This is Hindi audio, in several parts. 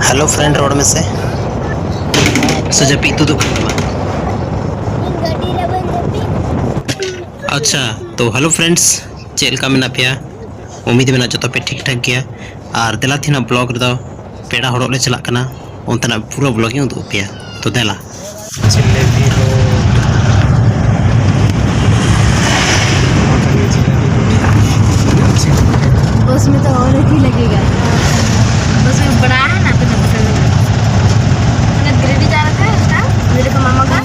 हेलो फ्रेंड रोड में से सजपी तो अच्छा तो हेलो फ्रेंड्स चेलका मेना पे उम्मीद मेना जो पे ठीक ठाक गया और देला थी ब्लॉग रे पेड़ा हड़ो ले चला कना उनतना पूरा ब्लॉगिंग उदुग पे तो देला बस में तो और ही लगेगा। बस में बड़ा है ना तो गिरिडीह जा रखा है उसका मेरे को मामा का।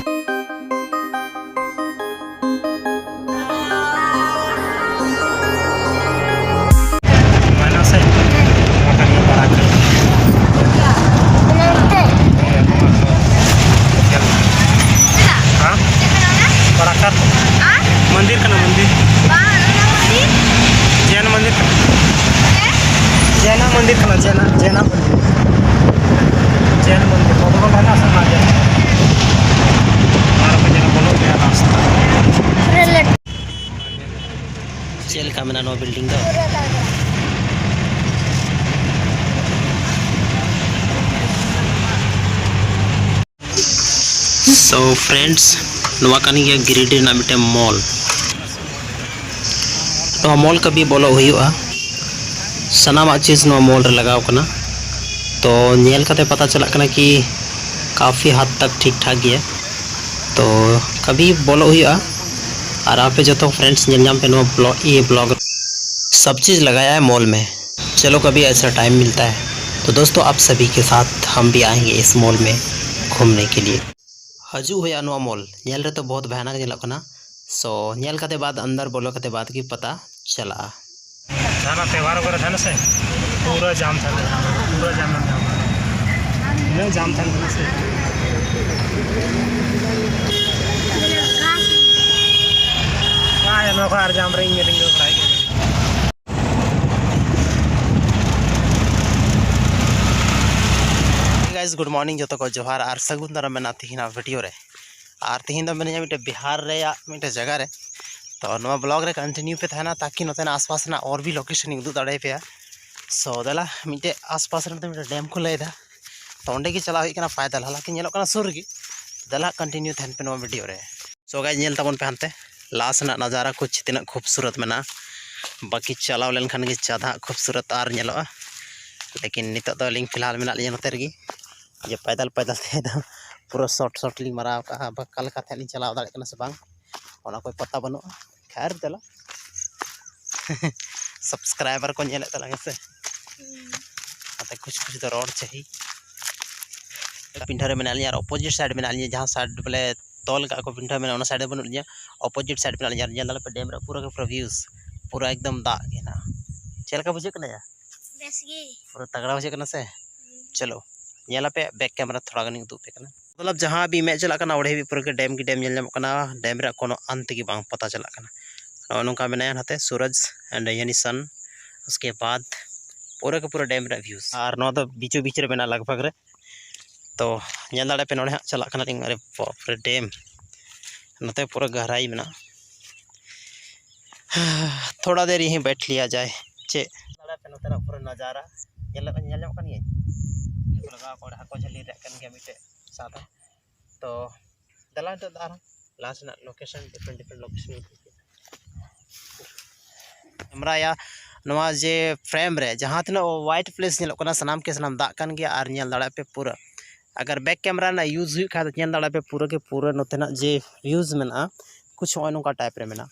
मंदिर का ना मंदिर जैन मंदिर जैना मंदिर का जैना मंदिर जैन मंदिर बदल है ना सना जैन और मुझे बोलो क्या रास्ता चल का मेना नो बिल्डिंग दो सो फ्रेंड्स नवा कानी गया गिरिडीह ना मिटे मॉल तो मॉल कभी बोलो हुआ सनामा चीज़ नो मॉल रे लगाव कना तो नेल कते पता चला कना कि काफ़ी हद तक ठीक ठाक गया तो कभी बोलो हुआ और आप जो तो फ्रेंड्स पे नो ब्लॉग ये ब्लॉग सब चीज़ लगाया है मॉल में। चलो कभी ऐसा टाइम मिलता है तो दोस्तों आप सभी के साथ हम भी आएंगे इस मॉल में घूमने के लिए। हजू हुआ नो मॉल नेल रे तो बहुत भयानक झेलोग कना सो नेल कते बाद अंदर बोलो कते बाद की पता चला जाना त्यौहार वगैरह था ना से पूरा जाम था नहीं जाम था ना से कहाँ है नौका आर जाम रही रिंग पढ़ाई गाइस गुड मॉर्निंग जो को जोहार और सगुन दारा मेना तीना वीडियो रे और तीन दो मैंने मिटे बिहार रे मिटे जगह रे तो नवा ब्लॉग रे कंटिन्यू पे था ताकि नोते आसपास ना और भी लोकेशन उदू दाड़े पे सो दला मिटे आसपास रे मिटे डैम को लैदा तो अंडे की चला हुई फायदा हालांकि नेलो कना सुर गी दला कंटिन्यू थैन पे नवा वीडियो रे सो गाइस नेल ताबन पे हनते लास्ट ना नज़ारा कुछ तिना खूबसूरत मेना बाकी चलाव लेन खान गे ज्यादा खूबसूरत और नेलोआ लेकिन नितो तो लिंक फिलहाल मेना लिया नते रगी ये पैदल पैदल थे पूरा शॉर्ट लिंग मारा का कल का थे चलाव दाड़े कना से बांग ओना कोई पता बनो खैर चला सब्सक्राइबर को नेले तलांगे से अते कुछ तो रोड चाहिए पिंडा रे मेना लिया अपोजिट साइड मेना लिया जहां साइड बोले तोल का को पिंडा मेना ओना साइड बनो लिया अपोजिट साइड मेना लिया नेल पे डैम रे पूरा के पूरा व्यूज पूरा एकदम दा के ना चल का बुझे कना या बेस गे पूरा तगड़ा बुझे कना से चलो नेला पे बैक कैमरा थोड़ा गनी उदू पे कना मतलब जहाँ भी मैं चला कना ओढ़े भी पूरा के डैम डैम रे कोनो अंत की बांग पता चला कना नौका बनाया नाते सूरज एंड यानी सन उसके बाद पूरा के पूरा डैम रे व्यूज और नो तो बीचों बीच रे बना लगभग रे तो नेल दाड़े पे नोड़े चला कना अरे बाप रे डैम नते पूरा गहराई में थोड़ा देर यहीं बैठ लिया जाए चे दाड़े पे नोते पूरा नज़ारा नेल कनी लगा को हाको झली रे कन गया मिटे सादा तो दला तो दार लास्ट ना लोकेशन डिफरेंट लोकेशन कैमरा या नवा जे फ्रेम रे जहां तना व्हाइट प्लेस नेलो कना सनाम के सनाम दा कन गया और नेल दाड़ा पे पूरा अगर बैक कैमरा ना यूज हुई खा तो नेल दाड़ा पे पूरा के पूरा नोते ना जे व्यूज मेना कुछ नो का टाइप रे मेना